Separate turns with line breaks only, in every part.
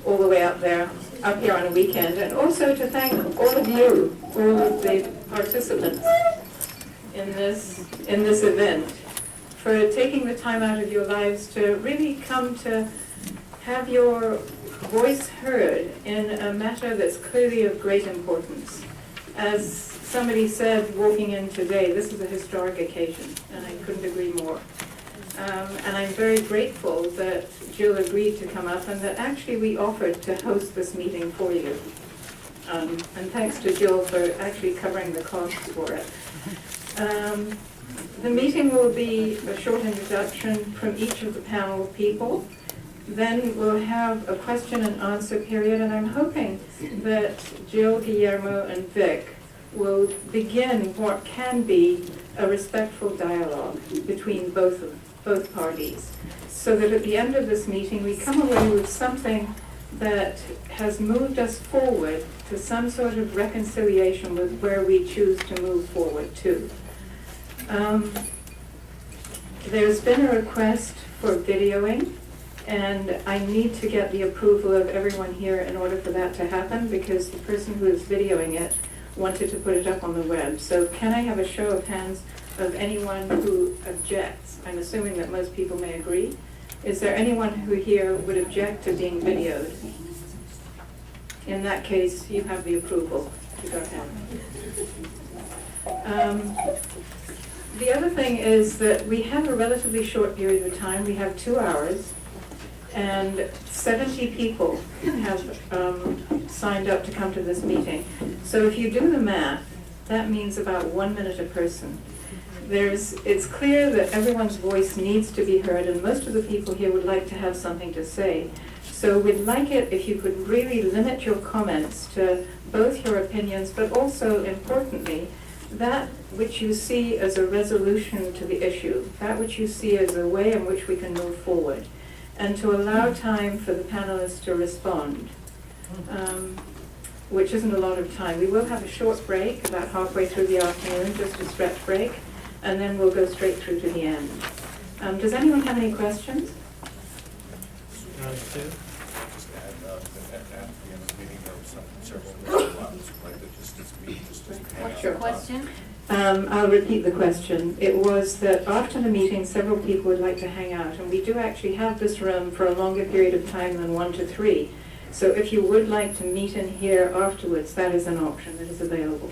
all the way up here on a weekend, and also to thank all of you, all of the participants in this event, for taking the time out of your lives to really come to have your voice heard in a matter that's clearly of great importance. As somebody said walking in today, this is a historic occasion, and I couldn't agree more. And I'm very grateful that Jill agreed to come up and that actually we offered to host this meeting for you. And thanks to Jill for actually covering the costs for it. The meeting will be a short introduction from each of the panel people. Then we'll have a question and answer period, and I'm hoping that Jill, Guillermo, and Vic will begin what can be a respectful dialogue between both parties, so that at the end of this meeting we come away with something that has moved us forward to some sort of reconciliation with where we choose to move forward to. There's been a request for videoing, and I need to get the approval of everyone here in order for that to happen, because the person who is videoing it wanted to put it up on the web. So can I have a show of hands of anyone who objects? I'm assuming that most people may agree. Is there anyone who here would object to being videoed? In that case, you have the approval to go ahead. The other thing is that we have a relatively short period of time. We have 2 hours, and 70 people have signed up to come to this meeting. So if you do the math, that means about 1 minute a person. It's clear that everyone's voice needs to be heard, and most of the people here would like to have something to say. So we'd like it if you could really limit your comments to both your opinions, but also, importantly, that which you see as a resolution to the issue, that which you see as a way in which we can move forward, and to allow time for the panelists to respond, which isn't a lot of time. We will have a short break about halfway through the afternoon, just a stretch break, and then we'll go straight through to the end. Does anyone have any questions?
What's your question?
I'll repeat the question. It was that after the meeting, several people would like to hang out, and we do actually have this room for a longer period of time than 1 to 3. So if you would like to meet in here afterwards, that is an option that is available.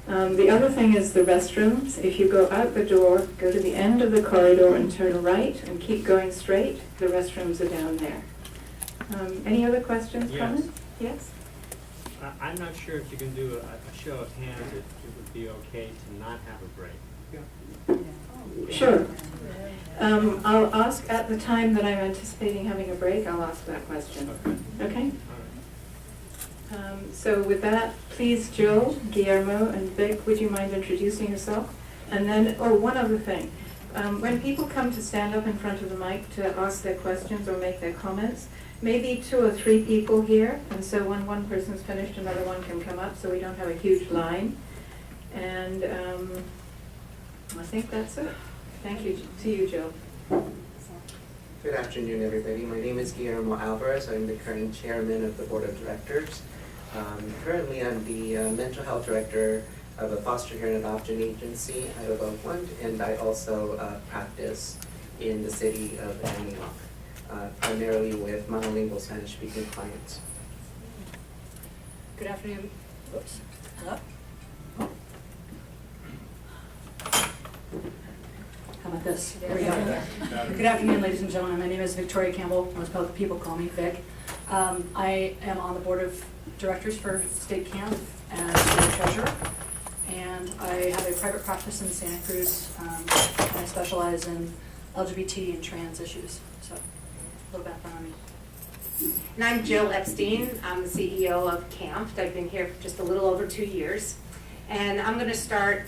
The other thing is the restrooms. If you go out the door, go to the end of the corridor and turn right and keep going straight, the restrooms are down there. Any other questions, comments? Yes?
I'm not sure if you can do a show of hands, it would be okay to not have a break.
Sure. I'll ask at the time that I'm anticipating having a break, I'll ask that question. Okay? So with that, please, Jill, Guillermo, and Vic, would you mind introducing yourself? And then, one other thing. When people come to stand up in front of the mic to ask their questions or make their comments, maybe 2 or 3 people here, and so when one person's finished, another one can come up, so we don't have a huge line. And I think that's it. Thank you. To you, Jill.
Good afternoon, everybody. My name is Guillermo Alvarez. I'm the current chairman of the board of directors. Currently, I'm the mental health director of a foster care and adoption agency out of Oakland, and I also practice in the city of Antioch, primarily with monolingual Spanish-speaking clients.
Good afternoon. Oops. Hello? How about this? There we go. Good afternoon, ladies and gentlemen. My name is Victoria Campbell. Most people call me Vic. I am on the board of directors for State CAMFT as the treasurer, and I have a private practice in Santa Cruz. And I specialize in LGBT and trans issues. So, a little background on me.
And I'm Jill Epstein. I'm the CEO of CAMFT. I've been here for just a little over 2 years. And I'm going to start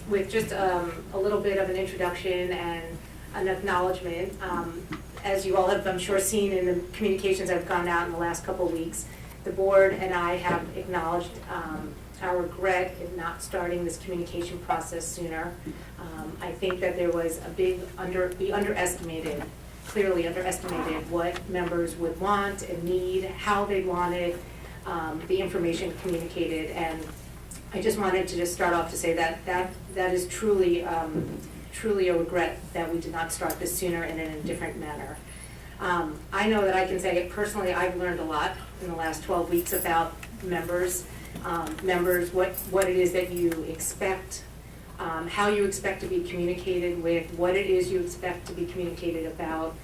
with just a little bit of an introduction and an acknowledgement. As you all have, I'm sure, seen in the communications that have gone out in the last couple of weeks, the board and I have acknowledged our regret in not starting this communication process sooner. I think that there was we underestimated clearly underestimated what members would want and need, how they'd want it, the information communicated, and I just wanted to just start off to say that is truly a regret that we did not start this sooner and in a different manner. I know that I can say personally, I've learned a lot in the last 12 weeks about members, what it is that you expect, how you expect to be communicated with, what it is you expect to be communicated about.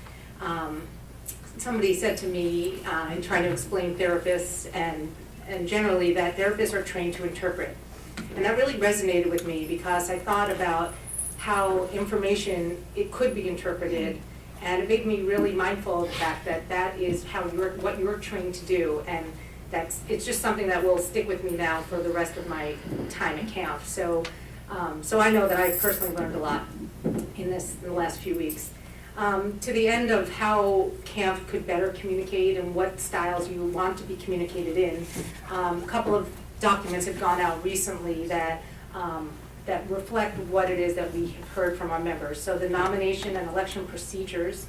Somebody said to me in trying to explain therapists and generally that therapists are trained to interpret. And that really resonated with me because I thought about how information, it could be interpreted, and it made me really mindful of the fact that that is what you're trained to do, and it's just something that will stick with me now for the rest of my time at CAMFT. So I know that I personally learned a lot in the last few weeks. To the end of how CAMFT could better communicate and what styles you want to be communicated in, a couple of documents have gone out recently that reflect what it is that we have heard from our members. So the nomination and election procedures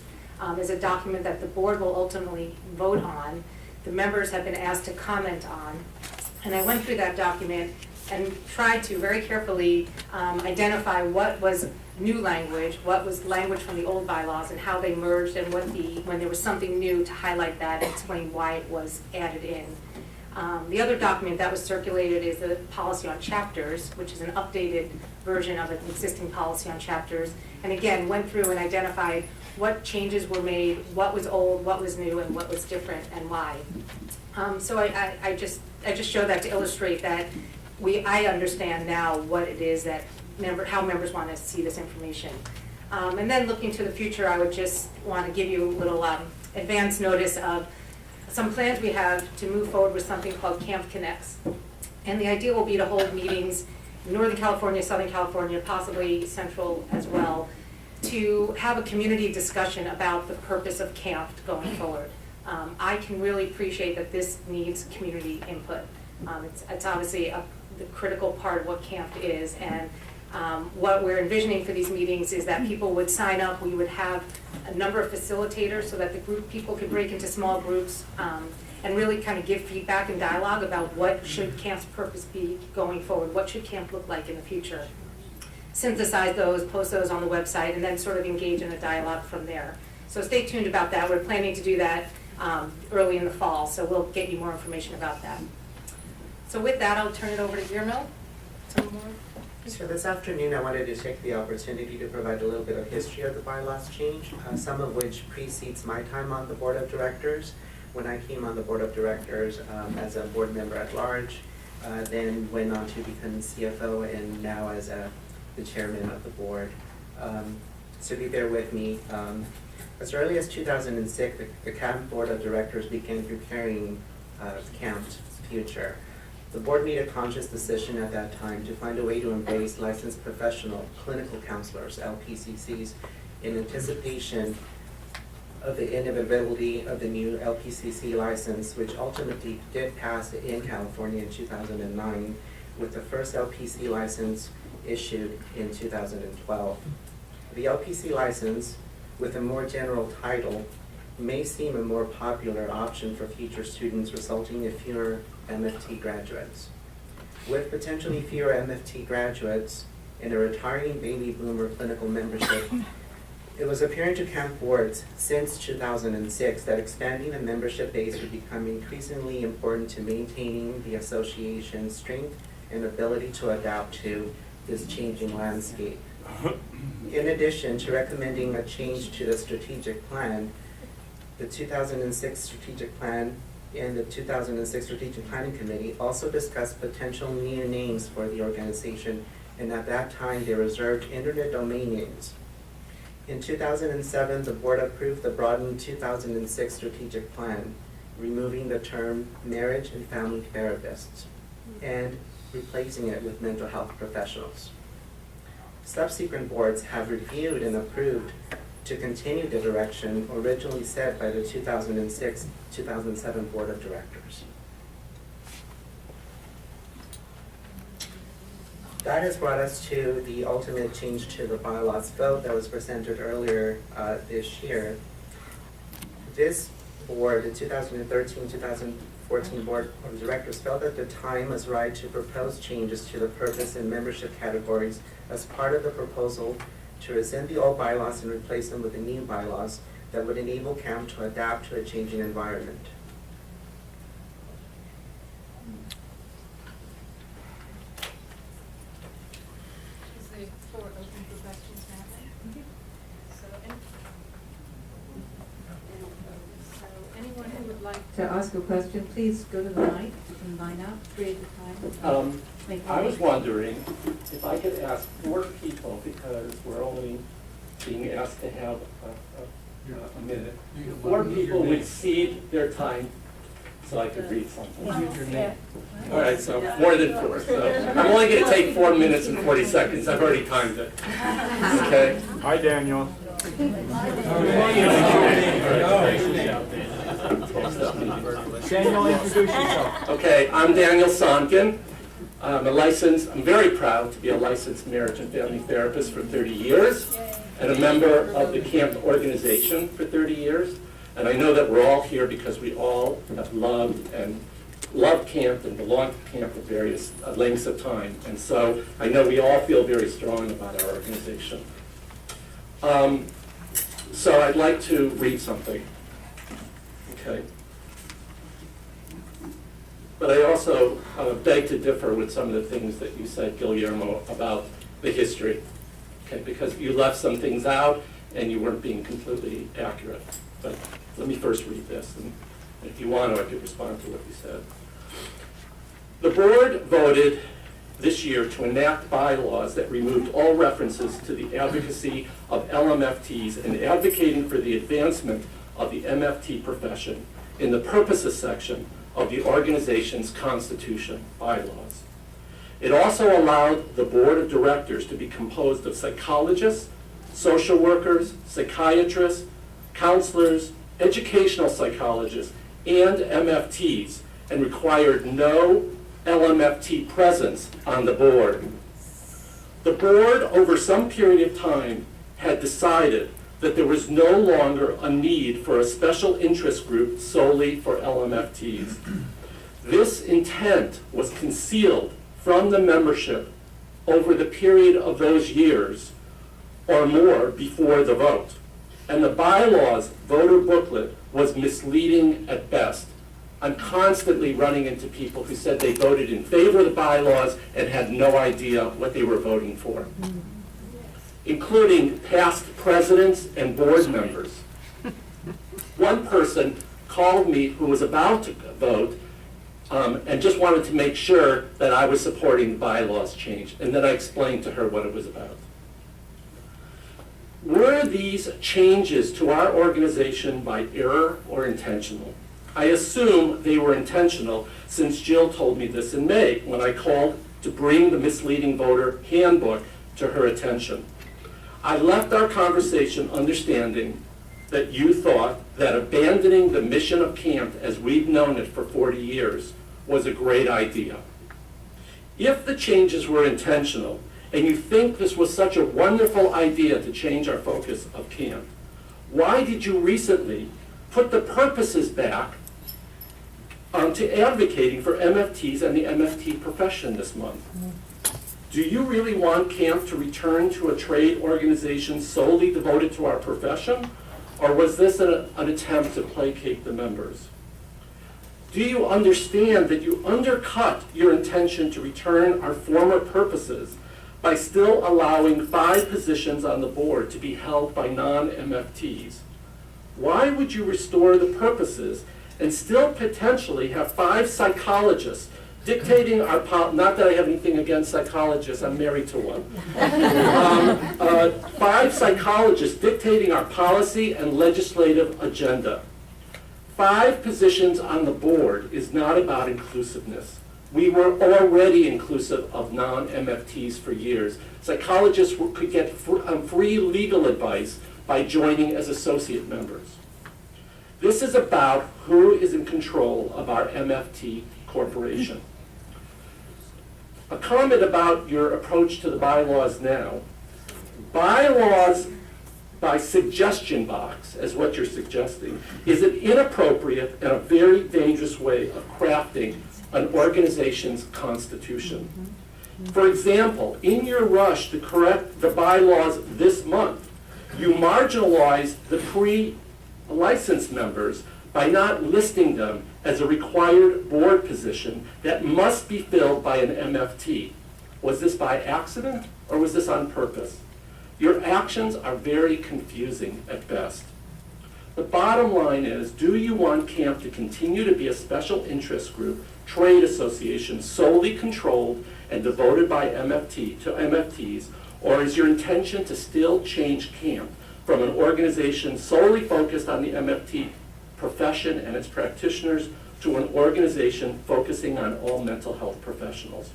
is a document that the board will ultimately vote on. The members have been asked to comment on. And I went through that document and tried to very carefully identify what was new language, what was language from the old bylaws, and how they merged, and when there was something new, to highlight that and explain why it was added in. The other document that was circulated is the policy on chapters, which is an updated version of an existing policy on chapters. And again, went through and identified what changes were made, what was old, what was new, and what was different, and why. So I just show that to illustrate that I understand now what it is that how members want to see this information. And then looking to the future, I would just want to give you a little advance notice of some plans we have to move forward with something called CAMFT Connects. And the idea will be to hold meetings in Northern California, Southern California, possibly Central as well, to have a community discussion about the purpose of CAMFT going forward. I can really appreciate that this needs community input. It's obviously the critical part of what CAMFT is, and what we're envisioning for these meetings is that people would sign up. We would have a number of facilitators so that the people could break into small groups and really kind of give feedback and dialogue about what should CAMFT's purpose be going forward, what should CAMFT look like in the future. Synthesize those, post those on the website, and then sort of engage in a dialogue from there. So stay tuned about that. We're planning to do that early in the fall, so we'll get you more information about that. So with that, I'll turn it over to Guillermo.
So this afternoon, I wanted to take the opportunity to provide a little bit of history of the bylaws change, some of which precedes my time on the board of directors. When I came on the board of directors as a board member at large, then went on to become CFO, and now as the chairman of the board. So be there with me. As early as 2006, the CAMFT board of directors began preparing CAMFT's future. The board made a conscious decision at that time to find a way to embrace licensed professional clinical counselors, LPCCs, in anticipation of the inevitability of the new LPCC license, which ultimately did pass in California in 2009, with the first LPC license issued in 2012. The LPC license, with a more general title, may seem a more popular option for future students, resulting in fewer MFT graduates. With potentially fewer MFT graduates and a retiring baby boomer clinical membership, it was apparent to CAMFT boards since 2006 that expanding the membership base would become increasingly important to maintaining the association's strength and ability to adapt to this changing landscape. In addition to recommending a change to the strategic plan, the 2006 strategic plan and the 2006 Strategic Planning Committee also discussed potential new names for the organization, and at that time they reserved internet domain names. In 2007, the board approved the broadened 2006 Strategic Plan, removing the term marriage and family therapists and replacing it with mental health professionals. Subsequent boards have reviewed and approved to continue the direction originally set by the 2006-2007 Board of Directors. That has brought us to the ultimate change to the bylaws vote that was presented earlier this year. This board, the 2013-2014 Board of Directors, felt that the time was right to propose changes to the purpose and membership categories as part of the proposal to rescind the old bylaws and replace them with the new bylaws that would enable CAMP to adapt to a changing environment.
Is the floor open for questions now? So anyone who would like to ask a question, please go to the mic and line up, 3 at a time.
I was wondering if I could ask 4 people, because we're only being asked to have a minute. 4 people would cede their time so I could read something. All right, so more than 4. So I'm only going to take 4 minutes and 40 seconds. I've already timed it. Okay.
Hi, Daniel. Daniel, introduce yourself.
Okay, I'm Daniel Sonkin. I'm very proud to be a licensed marriage and family therapist for 30 years and a member of the CAMFT organization for 30 years. And I know that we're all here because we all have loved CAMFT and belonged to CAMFT at various lengths of time. And so I know we all feel very strong about our organization. So I'd like to read something. Okay. But I also beg to differ with some of the things that you said, Guillermo, about the history. Okay, because you left some things out and you weren't being completely accurate. But let me first read this, and if you want to, I could respond to what you said. The board voted this year to enact bylaws that removed all references to the advocacy of LMFTs and advocating for the advancement of the MFT profession in the purposes section of the organization's constitution bylaws. It also allowed the board of directors to be composed of psychologists, social workers, psychiatrists, counselors, educational psychologists, and MFTs, and required no LMFT presence on the board. The board, over some period of time, had decided that there was no longer a need for a special interest group solely for LMFTs. This intent was concealed from the membership over the period of those years or more before the vote. And the bylaws voter booklet was misleading at best. I'm constantly running into people who said they voted in favor of the bylaws and had no idea what they were voting for, including past presidents and board members. One person called me who was about to vote and just wanted to make sure that I was supporting the bylaws change, and then I explained to her what it was about. Were these changes to our organization by error or intentional? I assume they were intentional, since Jill told me this in May when I called to bring the misleading voter handbook to her attention. I left our conversation understanding that you thought that abandoning the mission of CAMFT as we've known it for 40 years was a great idea. If the changes were intentional, and you think this was such a wonderful idea to change our focus of CAMFT, why did you recently put the purposes back to advocating for MFTs and the MFT profession this month? Do you really want CAMFT to return to a trade organization solely devoted to our profession? Or was this an attempt to placate the members? Do you understand that you undercut your intention to return our former purposes by still allowing 5 positions on the board to be held by non-MFTs? Why would you restore the purposes and still potentially have 5 psychologists dictating our not that I have anything against psychologists, I'm married to one. 5 psychologists dictating our policy and legislative agenda. 5 positions on the board is not about inclusiveness. We were already inclusive of non-MFTs for years. Psychologists could get free legal advice by joining as associate members. This is about who is in control of our MFT corporation. A comment about your approach to the bylaws now. Bylaws by suggestion box, as what you're suggesting, is an inappropriate and a very dangerous way of crafting an organization's constitution. For example, in your rush to correct the bylaws this month, you marginalized the pre-licensed members by not listing them as a required board position that must be filled by an MFT. Was this by accident or was this on purpose? Your actions are very confusing at best. The bottom line is, do you want CAMFT to continue to be a special interest group, trade association solely controlled and devoted by MFTs, or is your intention to still change CAMFT from an organization solely focused on the MFT profession and its practitioners to an organization focusing on all mental health professionals?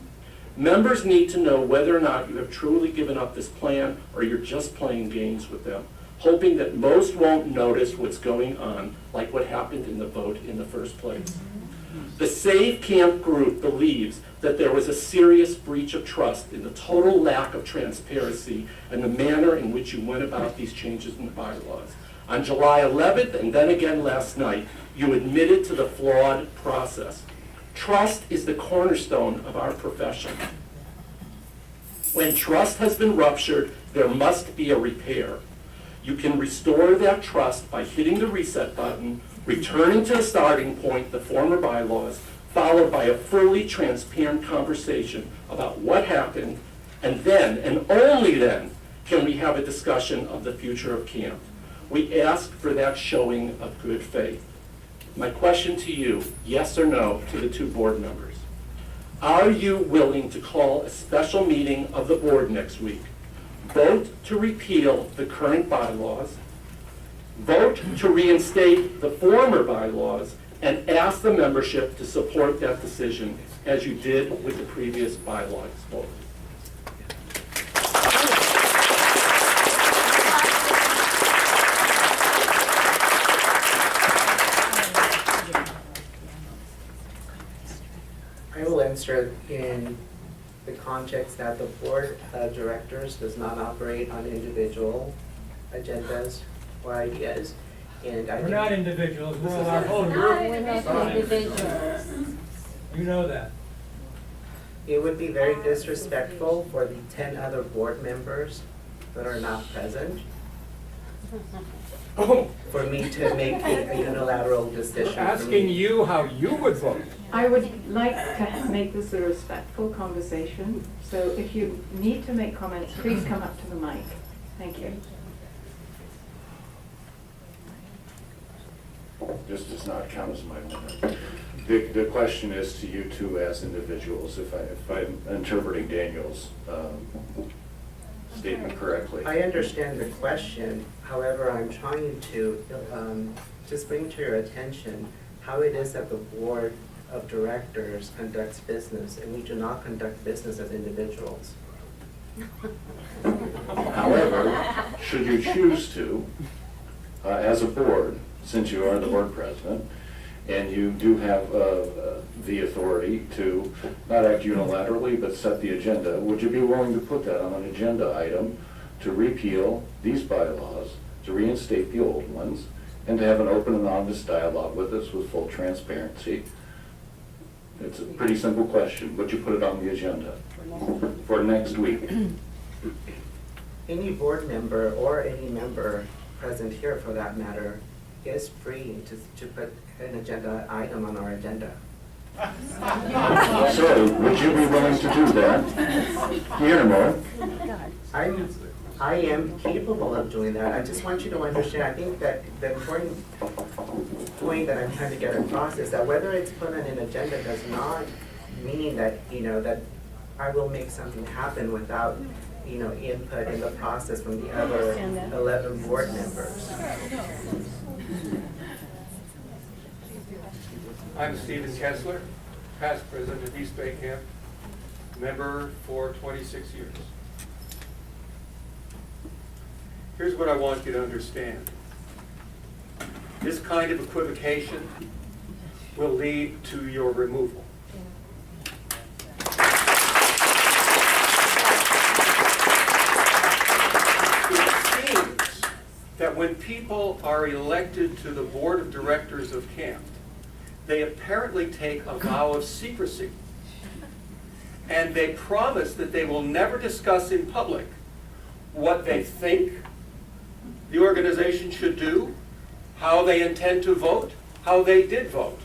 Members need to know whether or not you have truly given up this plan or you're just playing games with them, hoping that most won't notice what's going on, like what happened in the vote in the first place. The Save CAMFT group believes that there was a serious breach of trust in the total lack of transparency and the manner in which you went about these changes in the bylaws. On July 11th, and then again last night, you admitted to the flawed process. Trust is the cornerstone of our profession. When trust has been ruptured, there must be a repair. You can restore that trust by hitting the reset button, returning to the starting point, the former bylaws, followed by a fully transparent conversation about what happened, and then, and only then, can we have a discussion of the future of CAMFT. We ask for that showing of good faith. My question to you, yes or no, to the two board members. Are you willing to call a special meeting of the board next week? Vote to repeal the current bylaws, vote to reinstate the former bylaws, and ask the membership to support that decision as you did with the previous bylaws vote.
I will answer in the context that the board of directors does not operate on individual agendas or ideas. And I
We're not individuals, we're all our own group. You know that.
It would be very disrespectful for the 10 other board members that are not present for me to make a unilateral decision.
Asking you how you would vote.
I would like to make this a respectful conversation, so if you need to make comments, please come up to the mic. Thank you.
This does not count as my limit. The question is to you two as individuals, if I'm interpreting Daniel's statement correctly.
I understand the question, however, I'm trying to just bring to your attention how it is that the board of directors conducts business, and we do not conduct business as individuals.
However, should you choose to, as a board, since you are the board president, and you do have the authority to not act unilaterally but set the agenda, would you be willing to put that on an agenda item to repeal these bylaws, to reinstate the old ones, and to have an open and honest dialogue with us with full transparency? It's a pretty simple question. Would you put it on the agenda for next week?
Any board member or any member present here for that matter is free to put an agenda item on our agenda.
So, would you be willing to do that? Guillermo?
I am capable of doing that. I just want you to understand, I think that the important point that I'm trying to get across is that whether it's put on an agenda does not mean that, that I will make something happen without, input in the process from the other 11 board members.
I'm Stephen Kessler, past president of East Bay Camp, member for 26 years. Here's what I want you to understand. This kind of equivocation will lead to your removal. It seems when people are elected to the board of directors of CAMFT, they apparently take a vow of secrecy. And they promise that they will never discuss in public what they think the organization should do, how they intend to vote, how they did vote.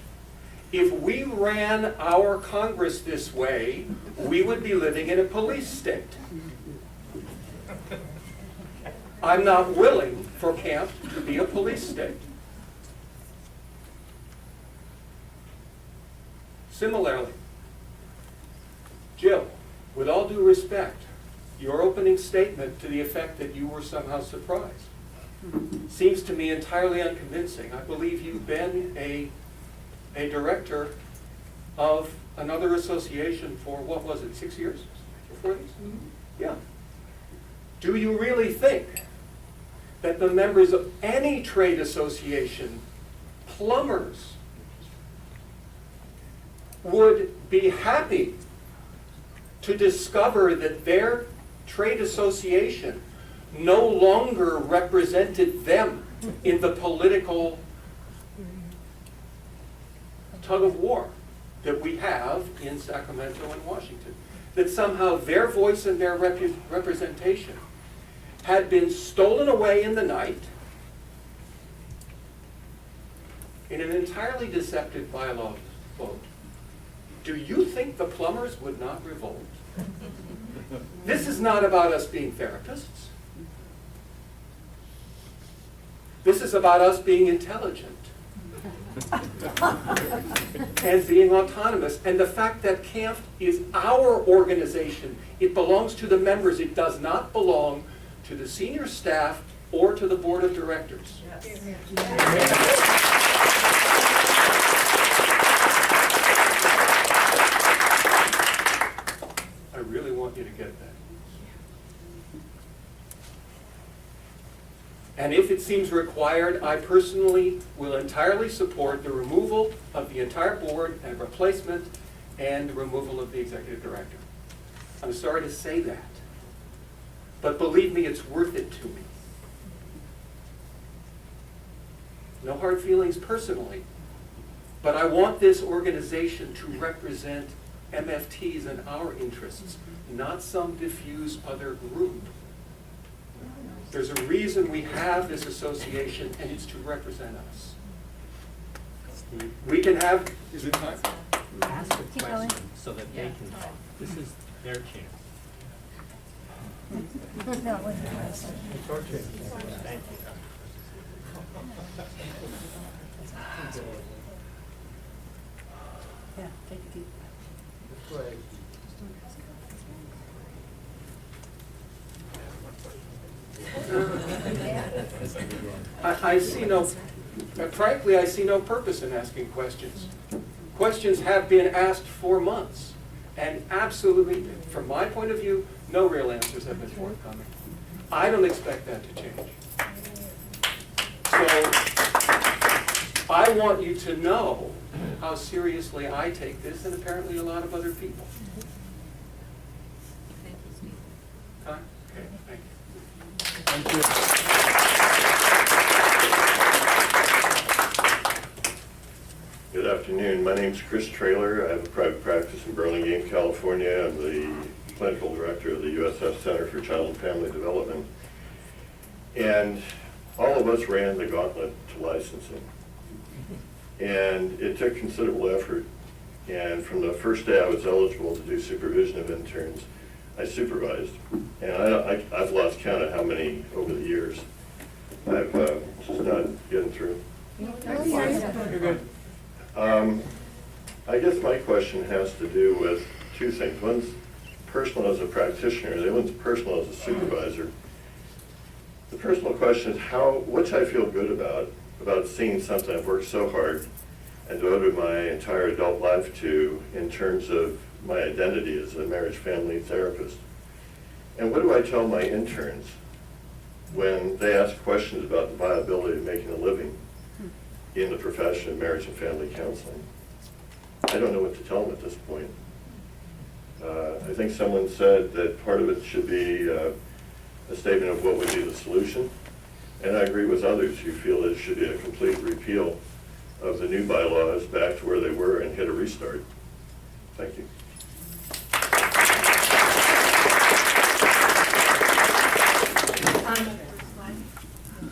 If we ran our Congress this way, we would be living in a police state. I'm not willing for CAMFT to be a police state. Similarly, Jill, with all due respect, your opening statement to the effect that you were somehow surprised seems to me entirely unconvincing. I believe you've been a director of another association for, what was it, 6 years before this? Yeah. Do you really think that the members of any trade association, plumbers, would be happy to discover that their trade association no longer represented them in the political tug of war that we have in Sacramento and Washington? That somehow their voice and their representation had been stolen away in the night in an entirely deceptive bylaw vote. Do you think the plumbers would not revolt? This is not about us being therapists. This is about us being intelligent and being autonomous. And the fact that CAMFT is our organization, it belongs to the members. It does not belong to the senior staff or to the board of directors. I really want you to get that. And if it seems required, I personally will entirely support the removal of the entire board and replacement and the removal of the executive director. I'm sorry to say that, but believe me, it's worth it to me. No hard feelings personally, but I want this organization to represent MFTs and our interests, not some diffuse other group. There's a reason we have this association, and it's to represent us. We can have, is it time?
Ask a question so that they can talk. This is their chance.
It's our chance.
Thank you.
Yeah, take a deep breath.
I see no, frankly, I see no purpose in asking questions. Questions have been asked for months, and absolutely, from my point of view, no real answers have been forthcoming. I don't expect that to change. So, I want you to know how seriously I take this, and apparently a lot of other people. Huh? Okay, thank you.
Thank you.
Good afternoon. My name's Chris Traylor. I have a private practice in Burlingame, California. I'm the clinical director of the USF Center for Child and Family Development. And all of us ran the gauntlet to licensing. And it took considerable effort. And from the first day I was eligible to do supervision of interns, I supervised. And I've lost count of how many over the years. I've just not getting through.
You're good.
I guess my question has to do with two things. One's personal as a practitioner, the other one's personal as a supervisor. The personal question is which I feel good about seeing something I've worked so hard and devoted my entire adult life to in terms of my identity as a marriage family therapist. And what do I tell my interns when they ask questions about the viability of making a living in the profession of marriage and family counseling? I don't know what to tell them at this point. I think someone said that part of it should be a statement of what would be the solution, and I agree with others who feel it should be a complete repeal of the new bylaws back to where they were and hit a restart. Thank you.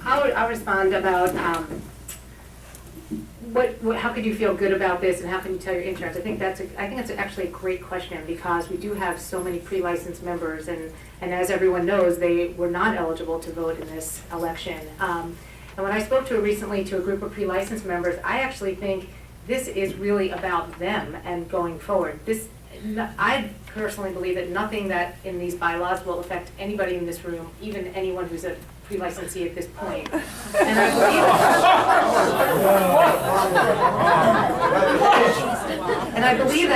I'll respond about how could you feel good about this and how can you tell your interns? I think that's actually a great question because we do have so many pre-licensed members and as everyone knows, they were not eligible to vote in this election. And when I spoke recently to a group of pre-licensed members, I actually think this is really about them and going forward. I personally believe that nothing that in these bylaws will affect anybody in this room, even anyone who's a pre-licensee at this point. And I believe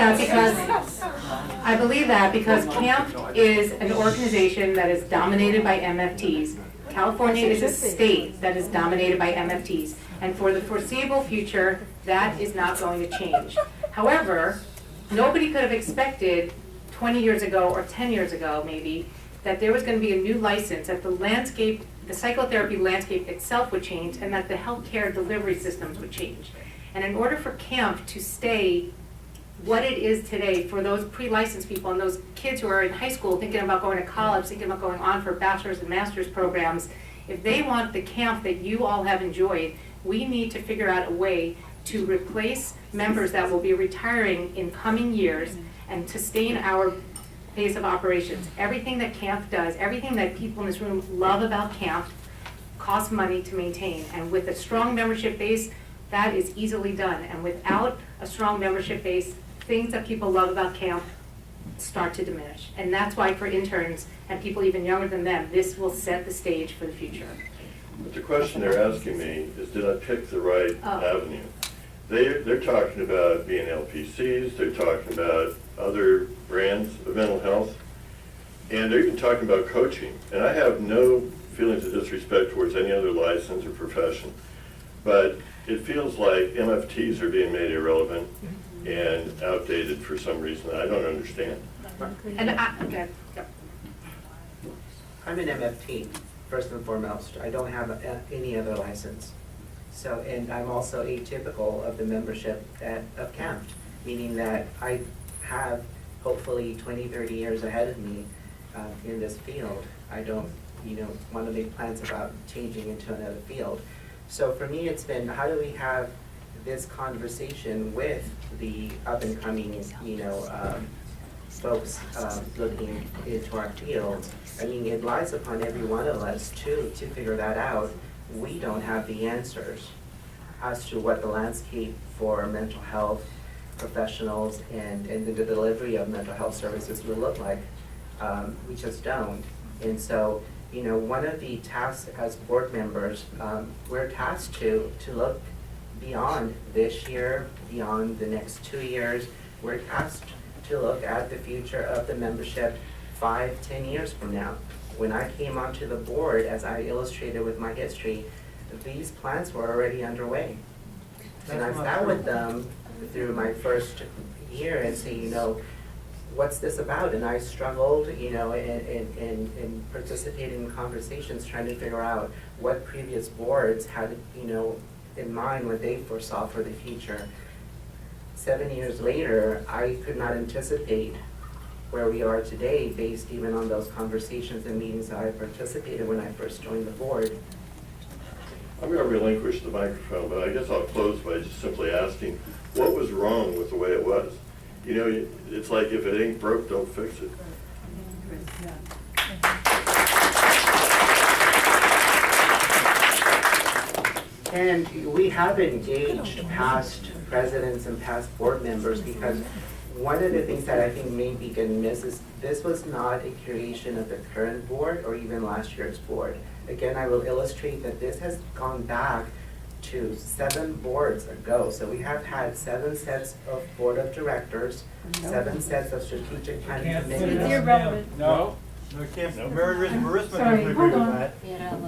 that because CAMFT is an organization that is dominated by MFTs. California is a state that is dominated by MFTs. And for the foreseeable future, that is not going to change. However, nobody could have expected 20 years ago or 10 years ago maybe that there was going to be a new license, that the psychotherapy landscape itself would change and that the healthcare delivery systems would change. And in order for CAMFT to stay what it is today for those pre-licensed people and those kids who are in high school thinking about going to college, thinking about going on for bachelor's and master's programs, if they want the CAMFT that you all have enjoyed, we need to figure out a way to replace members that will be retiring in coming years and sustain our base of operations. Everything that CAMFT does, everything that people in this room love about CAMFT costs money to maintain. And with a strong membership base, that is easily done. And without a strong membership base, things that people love about CAMFT start to diminish. And that's why for interns and people even younger than them, this will set the stage for the future.
But the question they're asking me is, did I pick the right avenue? They're talking about being LPCs, they're talking about other brands of mental health, and they're even talking about coaching. And I have no feelings of disrespect towards any other license or profession, but it feels like MFTs are being made irrelevant and outdated for some reason that I don't understand.
And okay. Yep.
I'm an MFT, first and foremost. I don't have any other license. So, and I'm also atypical of the membership of CAMFT, meaning that I have hopefully 20, 30 years ahead of me in this field. I don't, want to make plans about changing into another field. So for me, it's been, how do we have this conversation with the up-and-coming, folks looking into our field? I mean, it lies upon every one of us to figure that out. We don't have the answers as to what the landscape for mental health professionals and the delivery of mental health services will look like. We just don't. And so, one of the tasks as board members, we're tasked to look beyond this year, beyond the next 2 years. We're tasked to look at the future of the membership 5, 10 years from now. When I came onto the board, as I illustrated with my history, these plans were already underway. And I sat with them through my first year and say, what's this about? And I struggled, and participated in conversations trying to figure out what previous boards had, in mind what they foresaw for the future. 7 years later, I could not anticipate where we are today based even on those conversations and meetings that I participated when I first joined the board.
I'm going to relinquish the microphone, but I guess I'll close by just simply asking, what was wrong with the way it was? It's like if it ain't broke, don't fix it.
And we have engaged past presidents and past board members because one of the things that I think may be getting missed is this was not a creation of the current board or even last year's board. Again, I will illustrate that this has gone back to 7 boards ago. So we have had 7 sets of board of directors, 7 sets of strategic planning committees.
It's irrelevant.
No, you can't, Mary Marissa
Sorry,
doesn't agree
hold
with
on.
that.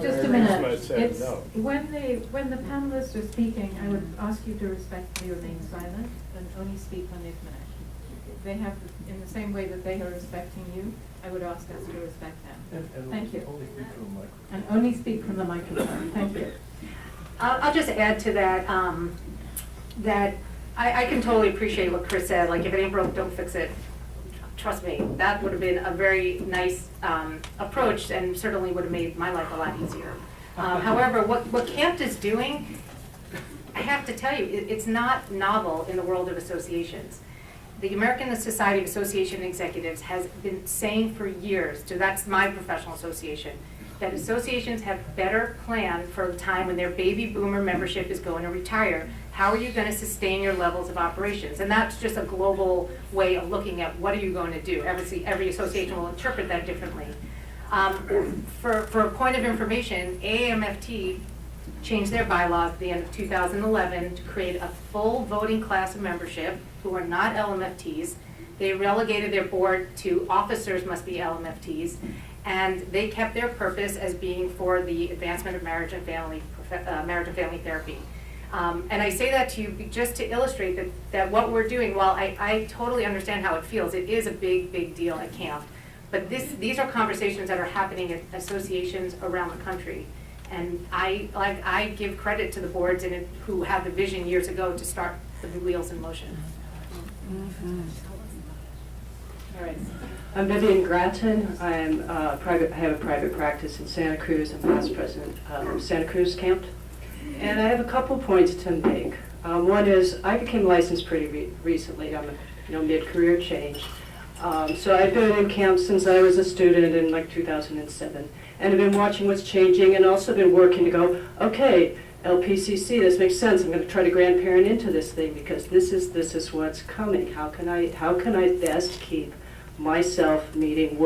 Just a
Mary
minute.
Marissa said
It's,
no.
when the panelists are speaking, I would ask you to respectfully remain silent and only speak when they've finished. they have, in the same way that they are respecting you, I would ask us to respect them. Thank you. And only speak from the microphone. Thank you.
I'll just add to that, that I can totally appreciate what Chris said, like if it ain't broke, don't fix it. Trust me, that would have been a very nice approach and certainly would have made my life a lot easier. However, what CAMFT is doing, I have to tell you, it's not novel in the world of associations. The American Society of Association Executives has been saying for years, so that's my professional association, that associations have better planned for the time when their baby boomer membership is going to retire. How are you going to sustain your levels of operations? And that's just a global way of looking at what are you going to do. Every association will interpret that differently. For a point of information, AAMFT changed their bylaws at the end of 2011 to create a full voting class of membership who are not LMFTs. They relegated their board to officers must be LMFTs, and they kept their purpose as being for the advancement of marriage and family therapy. And I say that to you just to illustrate that what we're doing, while I totally understand how it feels, it is a big, big deal at CAMFT. But these are conversations that are happening at associations around the country. And I give credit to the boards who had the vision years ago to start the wheels in motion.
All right. I'm Vivian Gratton. I have a private practice in Santa Cruz. I'm past president of Santa Cruz CAMFT. And I have a couple points to make. One is I became licensed pretty recently. I'm a mid-career change. So I've been in CAMFT since I was a student in like 2007. And I've been watching what's changing and also been working to go, okay, LPCC, this makes sense. I'm going to try to grandparent into this thing because this is what's coming. How can I best keep myself meeting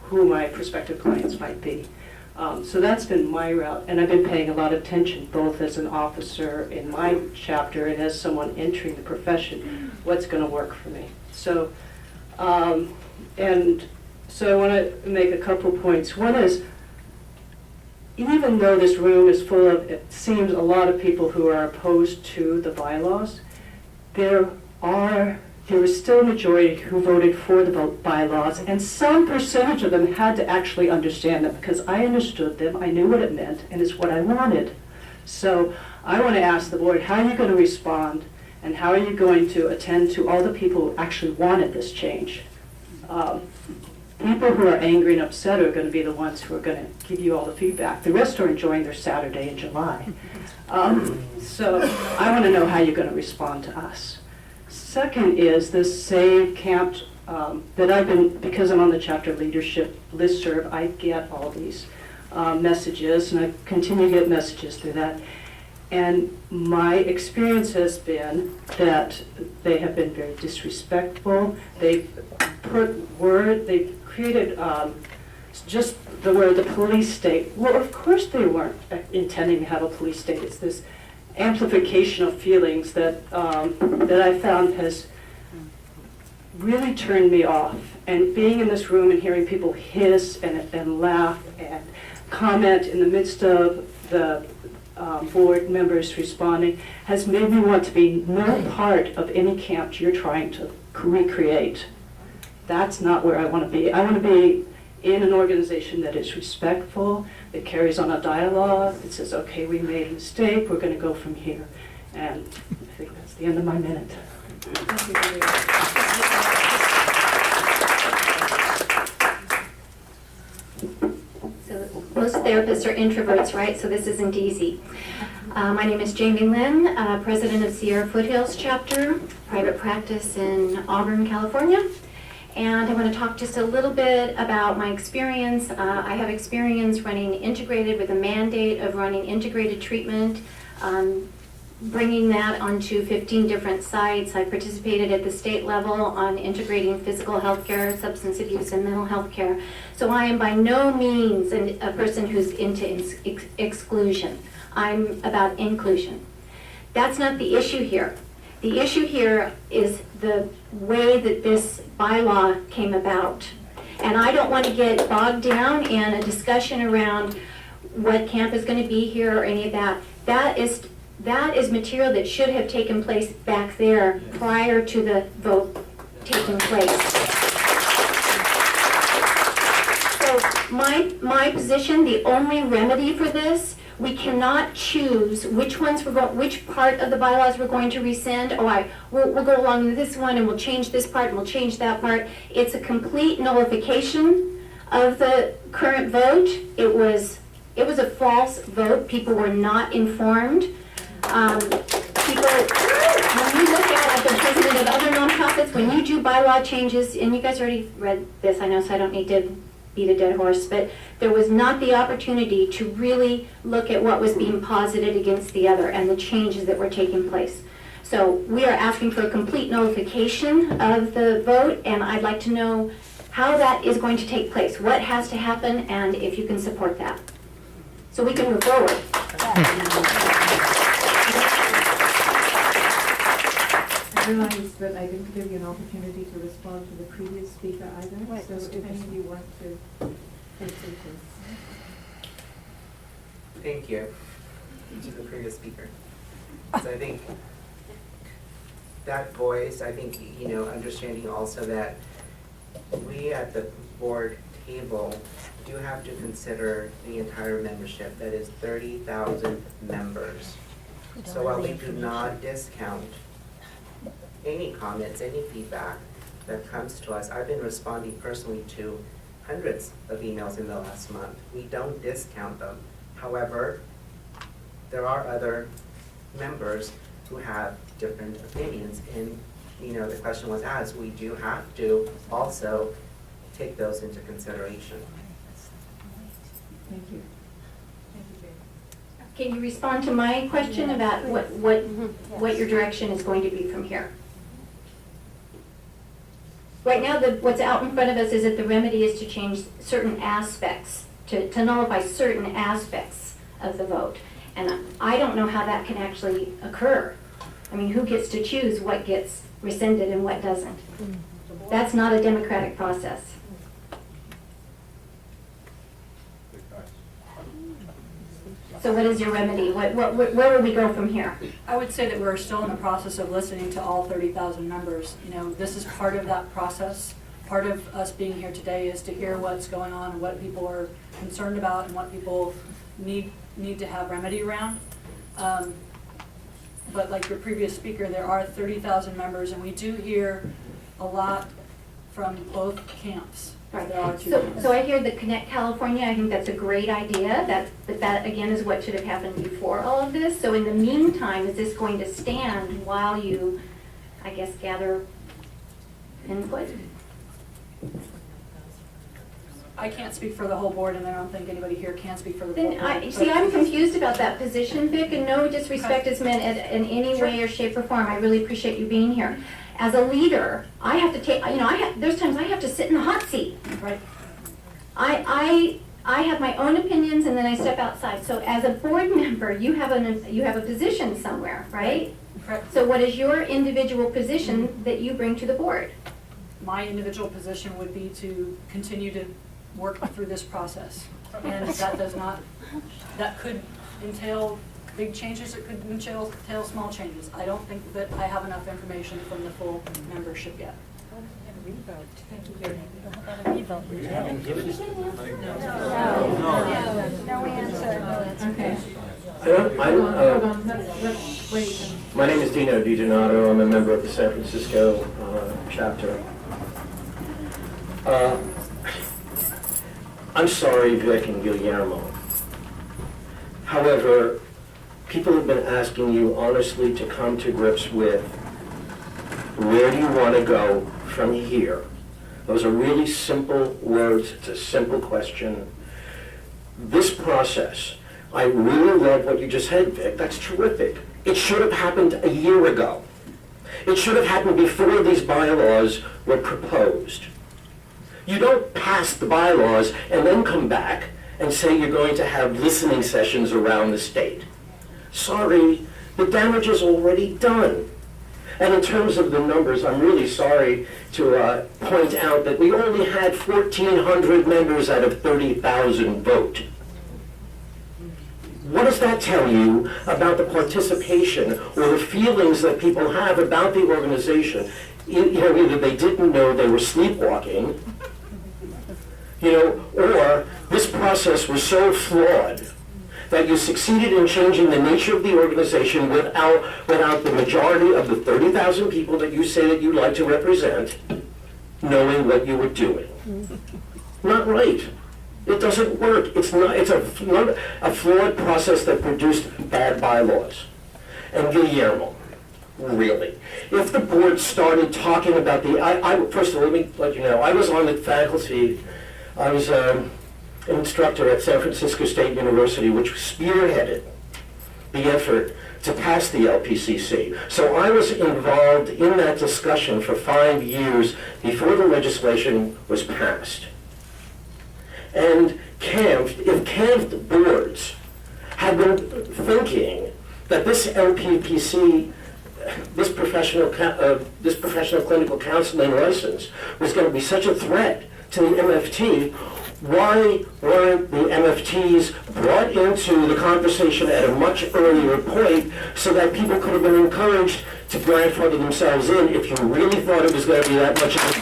who my prospective clients might be? So that's been my route, and I've been paying a lot of attention, both as an officer in my chapter and as someone entering the profession, what's going to work for me. So, so I want to make a couple points. One is, even though this room is full of, it seems, a lot of people who are opposed to the bylaws, there was still a majority who voted for the bylaws, and some percentage of them had to actually understand them because I understood them, I knew what it meant, and it's what I wanted. So I want to ask the board, how are you going to respond, and how are you going to attend to all the people who actually wanted this change? People who are angry and upset are going to be the ones who are going to give you all the feedback. The rest are enjoying their Saturday in July. So I want to know how you're going to respond to us. Second is this Save CAMFT that I've been, because I'm on the chapter leadership listserv, I get all these messages, and I continue to get messages through that. And my experience has been that they have been very disrespectful. They've created just the word the police state. Well, of course they weren't intending to have a police state. It's this amplification of feelings that that I found has really turned me off. And being in this room and hearing people hiss and laugh and comment in the midst of the board members responding has made me want to be no part of any CAMFT you're trying to recreate. That's not where I want to be. I want to be in an organization that is respectful, that carries on a dialogue, that says, okay, we made a mistake, we're going to go from here. And I think that's the end of my minute.
So most therapists are introverts, right? So this isn't easy. My name is Jamie Lynn, president of Sierra Foothills chapter, private practice in Auburn, California. And I want to talk just a little bit about my experience. I have experience running integrated with a mandate of running integrated treatment, bringing that onto 15 different sites. I participated at the state level on integrating physical health care, substance abuse, and mental health care. So I am by no means a person who's into exclusion. I'm about inclusion. That's not the issue here. The issue here is the way that this bylaw came about. And I don't want to get bogged down in a discussion around what camp is going to be here or any of that. That is material that should have taken place back there prior to the vote taking place. So my position, the only remedy for this, we cannot choose which part of the bylaws we're going to rescind. We'll go along with this one and we'll change this part and we'll change that part. It's a complete nullification of the current vote. It was a false vote. People were not informed. When you look at, I've been president of other nonprofits, when you do bylaw changes, and you guys already read this, I know, so I don't need to beat a dead horse, but there was not the opportunity to really look at what was being posited against the other and the changes that were taking place. So we are asking for a complete nullification of the vote, and I'd like to know how that is going to take place, what has to happen, and if you can support that. So we can move forward.
I realize that I didn't give you an opportunity to respond to the previous speaker either, so if any of you want to take it.
Thank you to the previous speaker. So I think that voice, understanding also that we at the board table do have to consider the entire membership, that is 30,000 members. So while we do not discount any comments, any feedback that comes to us, I've been responding personally to hundreds of emails in the last month. We don't discount them. However, there are other members who have different opinions, and the question was asked, we do have to also take those into consideration.
Thank you.
Can you respond to my question about what your direction is going to be from here? Right now, what's out in front of us is that the remedy is to change certain aspects, to nullify certain aspects of the vote. And I don't know how that can actually occur. I mean, who gets to choose what gets rescinded and what doesn't? That's not a democratic process. So what is your remedy? Where will we go from here?
I would say that we're still in the process of listening to all 30,000 members. This is part of that process. Part of us being here today is to hear what's going on and what people are concerned about and what people need to have remedy around. But like your previous speaker, there are 30,000 members, and we do hear a lot from both camps.
Right.
There are two camps.
So I hear the Connect California, I think that's a great idea. That again is what should have happened before all of this. So in the meantime, is this going to stand while you, I guess, gather input?
I can't speak for the whole board, and I don't think anybody here can speak for the
Then
board.
I'm confused about that position, Vic, and no disrespect is meant in any way or shape or form. I really appreciate you being here. As a leader, I have to take, there's times I have to sit in the hot seat.
Right.
I have my own opinions, and then I step outside. So as a board member, you have a position somewhere, right?
Correct.
So what is your individual position that you bring to the board?
My individual position would be to continue to work through this process. And that could entail big changes, it could entail small changes. I don't think that I have enough information from the full membership yet.
No answer. Okay.
My name is Dino DiGenato. I'm a member of the San Francisco chapter. I'm sorry, Vic and Guillermo. However, people have been asking you honestly to come to grips with where do you want to go from here? Those are really simple words. It's a simple question. This process, I really love what you just said, Vic. That's terrific. It should have happened a year ago. It should have happened before these bylaws were proposed. You don't pass the bylaws and then come back and say you're going to have listening sessions around the state. Sorry, the damage is already done. And in terms of the numbers, I'm really sorry to point out that we only had 1,400 members out of 30,000 vote. What does that tell you about the participation or the feelings that people have about the organization? Either they didn't know they were sleepwalking, or this process was so flawed that you succeeded in changing the nature of the organization without the majority of the 30,000 people that you say that you'd like to represent knowing what you were doing. Not right. It doesn't work. It's a flawed process that produced bad bylaws. And Guillermo, really, if the board started talking about first of all, let me let you know, I was on the faculty, I was an instructor at San Francisco State University, which spearheaded the effort to pass the LPCC. So I was involved in that discussion for 5 years before the legislation was passed. And CAMFT, if CAMFT boards had been thinking that this LPPC, this professional clinical counseling license was going to be such a threat to the MFT, why weren't the MFTs brought into the conversation at a much earlier point so that people could have been encouraged to grandfather themselves in if you really thought it was going to be that much of a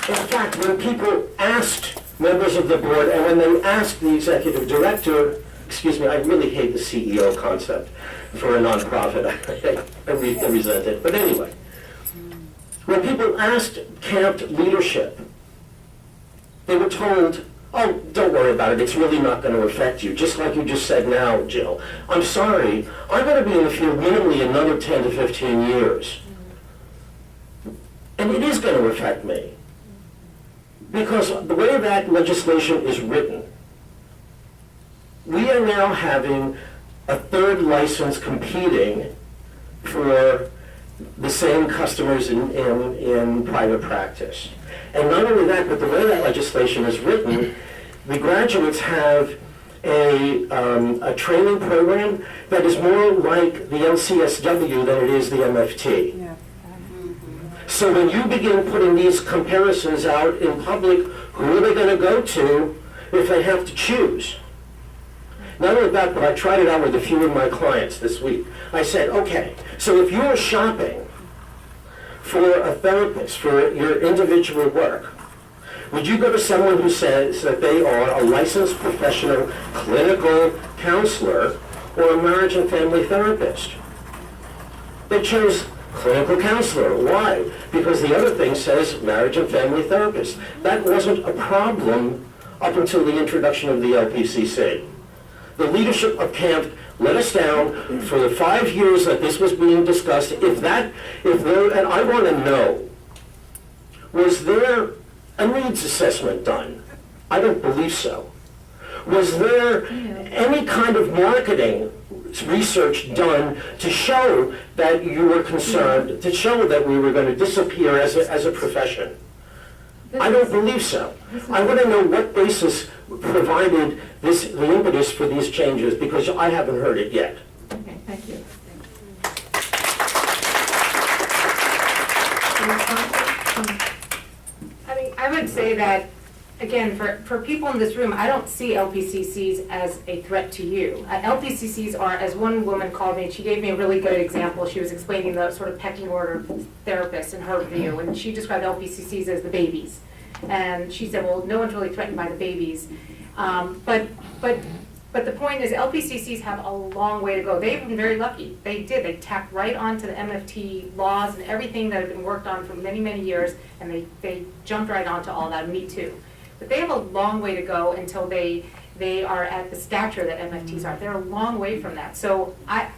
In fact, when people asked members of the board and when they asked the executive director, excuse me, I really hate the CEO concept for a nonprofit. I resent it. But anyway, when people asked CAMFT leadership, they were told, oh, don't worry about it, it's really not going to affect you, just like you just said now, Jill. I'm sorry, I'm going to be in the field minimally another 10 to 15 years. And it is going to affect me. Because the way that legislation is written, we are now having a third license competing for the same customers in private practice. And not only that, but the way that legislation is written, the graduates have a training program that is more like the LCSW than it is the MFT. Yeah. So when you begin putting these comparisons out in public, who are they going to go to if they have to choose? Not only that, but I tried it out with a few of my clients this week. I said, okay, so if you're shopping for a therapist for your individual work, would you go to someone who says that they are a licensed professional clinical counselor or a marriage and family therapist? They chose clinical counselor. Why? Because the other thing says marriage and family therapist. That wasn't a problem up until the introduction of the LPCC. The leadership of CAMFT let us down for the 5 years that this was being discussed. And I want to know, was there a needs assessment done? I don't believe so. Was there any kind of marketing research done to show that you were concerned, to show that we were going to disappear as a profession? I don't believe so. I want to know what basis provided the impetus for these changes, because I haven't heard it yet.
Okay, thank you.
I would say that, again, for people in this room, I don't see LPCCs as a threat to you. LPCCs are, as one woman called me, she gave me a really good example. She was explaining the sort of pecking order of therapists in her view, and she described LPCCs as the babies. And she said, well, no one's really threatened by the babies. But the point is, LPCCs have a long way to go. They've been very lucky. They tapped right onto the MFT laws and everything that had been worked on for many, many years, and they jumped right onto all that, me too. But they have a long way to go until they are at the stature that MFTs are. They're a long way from that. So I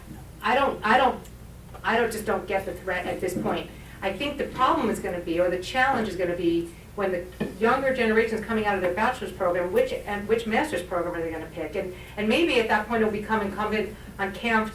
just don't get the threat at this point. I think the problem is going to be, or the challenge is going to be, when the younger generations coming out of their bachelor's program, which master's program are they going to pick? And maybe at that point it'll become incumbent on CAMFT,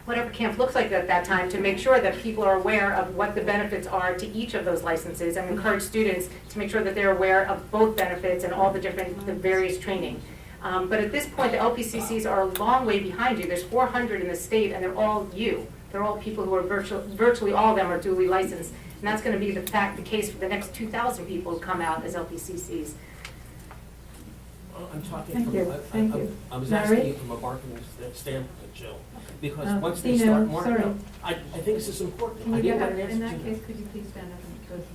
whatever CAMFT looks like at that time, to make sure that people are aware of what the benefits are to each of those licenses, and encourage students to make sure that they're aware of both benefits and all the various training. But at this point, the LPCCs are a long way behind you. There's 400 in the state, and they're all you. They're all people who are virtually all of them are duly licensed. And that's going to be the case for the next 2,000 people who come out as LPCCs.
I'm talking
Thank
from,
you, thank you.
I was
Larry?
asking from a marketing standpoint, Jill, because
Oh,
once they
Dino,
start marketing,
sorry.
I think this is important.
Can
I
you
didn't
get
get
up,
an
in
answer
that
to
case, could you please stand up and go to the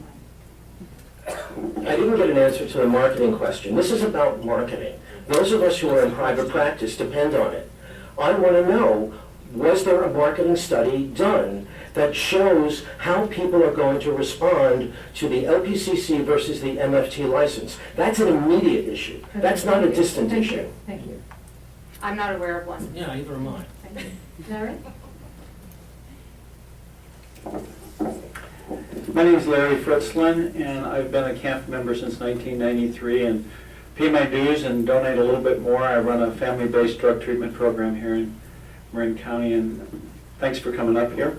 mic?
I didn't get an answer to the marketing question. This is about marketing. Those of us who are in private practice depend on it. I want to know, was there a marketing study done that shows how people are going to respond to the LPCC versus the MFT license? That's an immediate issue. That's not a distant
Thank
issue.
you, thank you.
I'm not aware of one.
Yeah, either am I.
Thank you. Larry?
My name is Larry Fritzlin, and I've been a CAMFT member since 1993 and pay my dues and donate a little bit more. I run a family-based drug treatment program here in Marin County, and thanks for coming up here.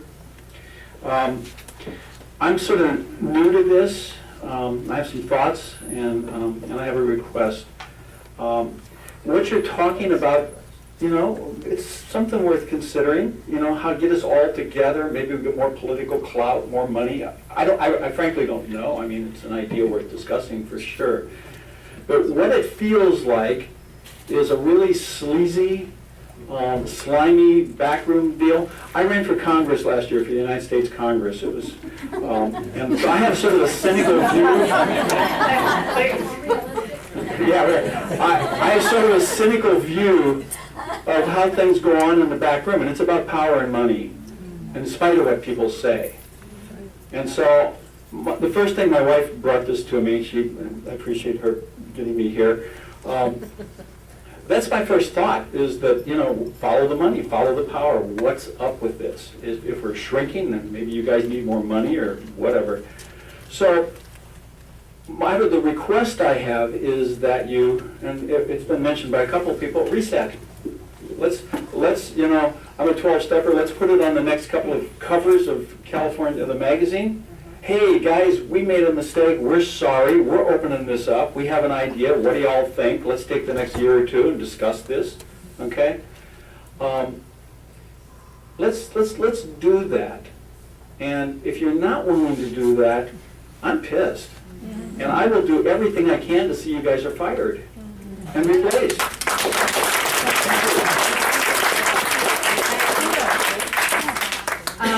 I'm sort of new to this. I have some thoughts, and I have a request. What you're talking about, you know, it's something worth considering. You know, how to get us all together. Maybe we get more political clout, more money. I frankly don't know. I mean, it's an idea worth discussing for sure. But what it feels like is a really sleazy, slimy backroom deal. I ran for Congress last year, for the United States Congress. It was, and so I have sort of a cynical view. Yeah, right. I have sort of a cynical view of how things go on in the back room, and it's about power and money, in spite of what people say. And so, the first thing my wife brought this to me, I appreciate her getting me here. That's my first thought, is that, you know, follow the money, follow the power. What's up with this? If we're shrinking, then maybe you guys need more money or whatever. So, the request I have is that you, and it's been mentioned by a couple of people, reset. Let's, you know, I'm a 12-stepper, let's put it on the next couple of covers of California, the magazine. Hey, guys, we made a mistake, we're sorry, we're opening this up, we have an idea, what do y'all think? Let's take the next year or two and discuss this, okay? Let's do that. And if you're not willing to do that, I'm pissed. And I will do everything I can to see you guys are fired and replaced.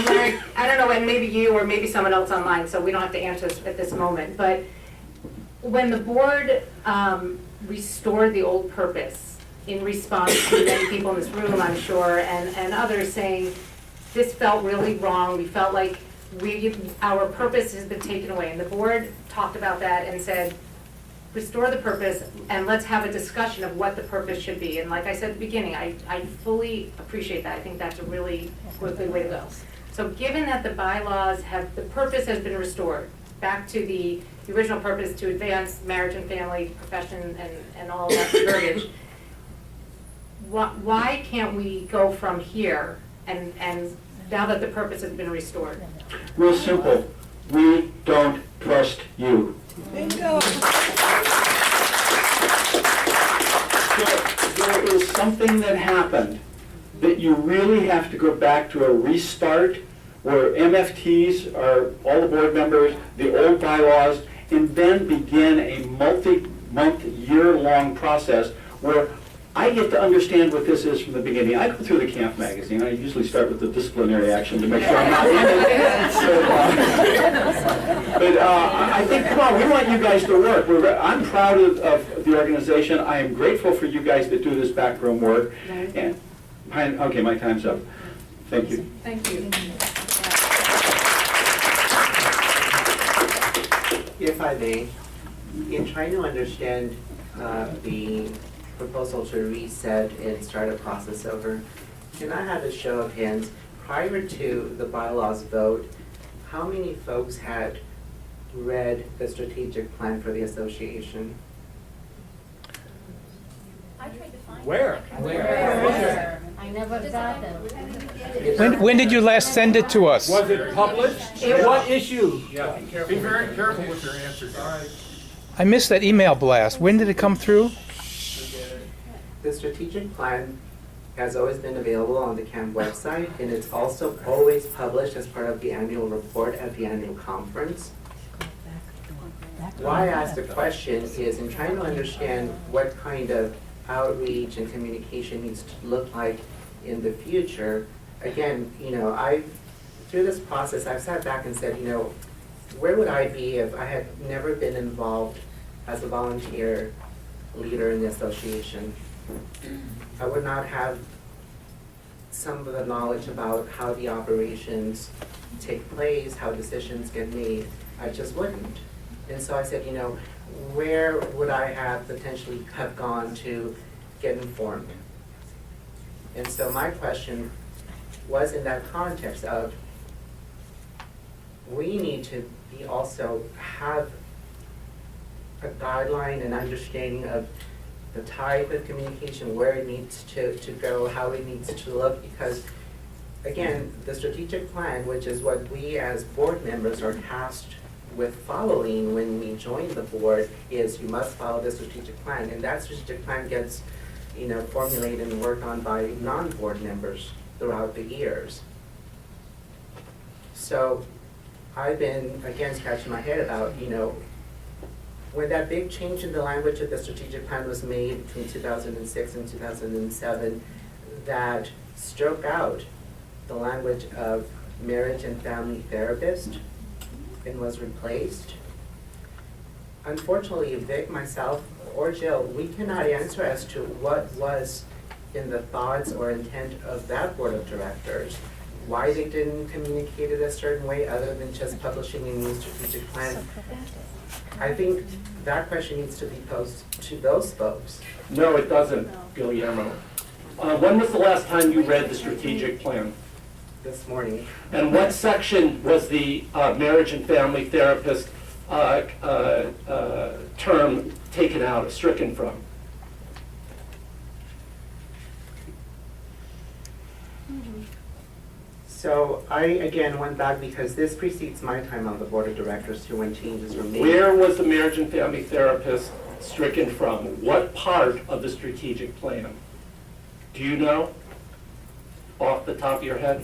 Larry, I don't know, and maybe you or maybe someone else online, so we don't have to answer this at this moment, but when the board restored the old purpose in response to many people in this room, I'm sure, and others saying, this felt really wrong, we felt like our purpose has been taken away, and the board talked about that and said, restore the purpose, and let's have a discussion of what the purpose should be. And like I said at the beginning, I fully appreciate that. I think that's a really good way to go. So given that the bylaws the purpose has been restored back to the original purpose to advance marriage and family, profession, and all of that verbiage, why can't we go from here and now that the purpose has been restored?
Real simple. We don't trust you.
Bingo.
There is something that happened that you really have to go back to a restart where MFTs are all the board members, the old bylaws, and then begin a multi-month, year-long process where I get to understand what this is from the beginning. I go through the CAMFT magazine. I usually start with the disciplinary action to make sure I'm not in it. But I think, come on, we want you guys to work. I'm proud of the organization. I am grateful for you guys that do this backroom work. And okay, my time's up. Thank you.
Thank you.
If I may, in trying to understand the proposal to reset and start a process over, can I have a show of hands? Prior to the bylaws vote, how many folks had read the strategic plan for the association?
I tried to find
Where?
I never got them.
When did you last send it to us?
Was it published? What issue? Yeah,
Be very careful with your answers.
I missed that email blast. When did it come through?
The strategic plan has always been available on the CAMP website, and it's also always published as part of the annual report at the annual conference. why I asked the question is in trying to understand what kind of outreach and communication needs to look like in the future. Again, through this process, I've sat back and said, where would I be if I had never been involved as a volunteer leader in the association? I would not have some of the knowledge about how the operations take place, how decisions get made. I just wouldn't. And so I said, where would I have potentially have gone to get informed? And so my question was in that context of, we need to be also have a guideline and understanding of the type of communication, where it needs to go, how it needs to look, because again, the strategic plan, which is what we as board members are tasked with following when we join the board, is you must follow the strategic plan, and that strategic plan gets formulated and worked on by non-board members throughout the years. So I've been, again, scratching my head about, when that big change in the language of the strategic plan was made between 2006 and 2007, that struck out the language of marriage and family therapist and was replaced. Unfortunately, Vic, myself, or Jill, we cannot answer as to what was in the thoughts or intent of that board of directors, why they didn't communicate it a certain way other than just publishing a new strategic plan. I think that question needs to be posed to those folks.
No, it doesn't, Guillermo. When was the last time you read the strategic plan?
This morning.
And what section was the marriage and family therapist term taken out, stricken from?
So I, again, went back because this precedes my time on the board of directors too, when changes were made.
Where was the marriage and family therapist stricken from? What part of the strategic plan? Do you know off the top of your head?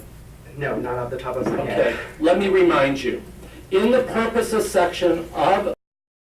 No, not off the top of my
Okay,
head.
let me remind you. In the purposes section of